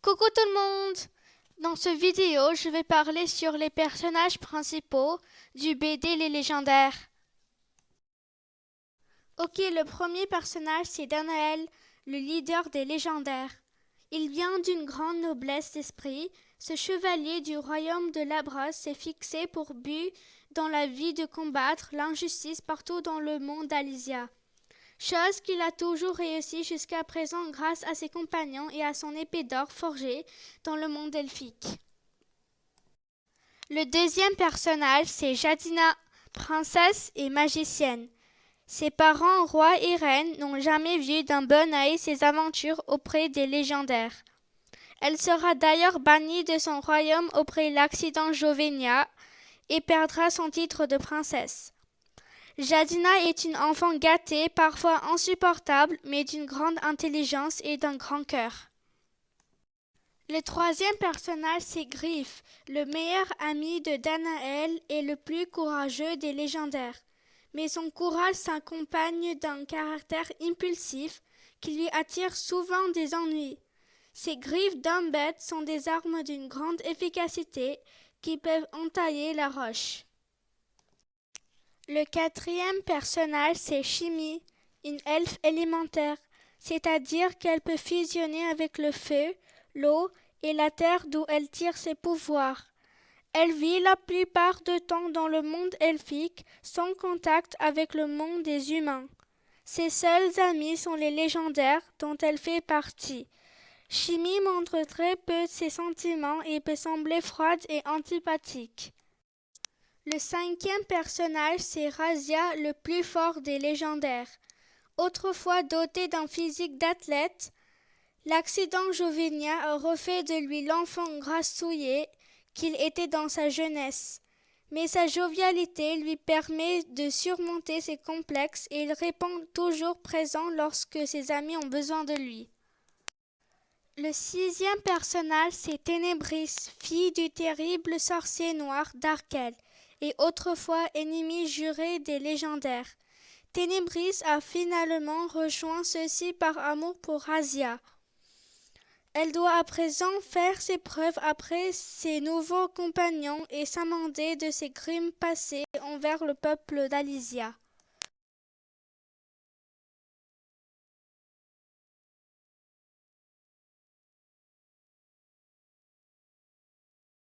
Coucou tout le monde! Dans cette vidéo, je vais parler sur les personnages principaux du BD Les Légendaires. Ok, le premier personnage c'est Danaël, le leader des Légendaires. Il vient d'une grande noblesse d'esprit. Ce chevalier du royaume de Labros s'est fixé pour but dans la vie de combattre l'injustice partout dans le monde d'Alysia. Chose qu'il a toujours réussi jusqu'à présent grâce à ses compagnons et à son épée d'or forgée dans le monde elfique. Le deuxième personnage, c'est Jadina, princesse et magicienne. Ses parents, rois et reines, n'ont jamais vu d'un bon œil ses aventures auprès des légendaires. Elle sera d'ailleurs bannie de son royaume auprès de l'accident Jovenia et perdra son titre de princesse. Jadina est une enfant gâtée, parfois insupportable, mais d'une grande intelligence et d'un grand cœur. Le troisième personnage, c'est Griff, le meilleur ami de Danaël et le plus courageux des légendaires. Mais son courage s'accompagne d'un caractère impulsif qui lui attire souvent des ennuis. Ses griffes d'homme bête sont des armes d'une grande efficacité qui peuvent entailler la roche. Le quatrième personnage, c'est Shimi, une elfe élémentaire, c'est-à-dire qu'elle peut fusionner avec le feu, l'eau et la terre d'où elle tire ses pouvoirs. Elle vit la plupart du temps dans le monde elfique, sans contact avec le monde des humains. Ses seuls amis sont les légendaires dont elle fait partie. Shimi montre très peu ses sentiments et peut sembler froide et antipathique. Le cinquième personnage, c'est Razia, le plus fort des légendaires. Autrefois doté d'un physique d'athlète, l'accident Jovenia a refait de lui l'enfant grassouillet qu'il était dans sa jeunesse. Mais sa jovialité lui permet de surmonter ses complexes et il répond toujours présent lorsque ses amis ont besoin de lui. Le sixième personnage, c'est Ténébris, fille du terrible sorcier noir Darkel, et autrefois ennemi juré des légendaires. Ténébris a finalement rejoint ceux-ci par amour pour Razia. Elle doit à présent faire ses preuves après ses nouveaux compagnons et s'amender de ses crimes passés envers le peuple d'Alysia.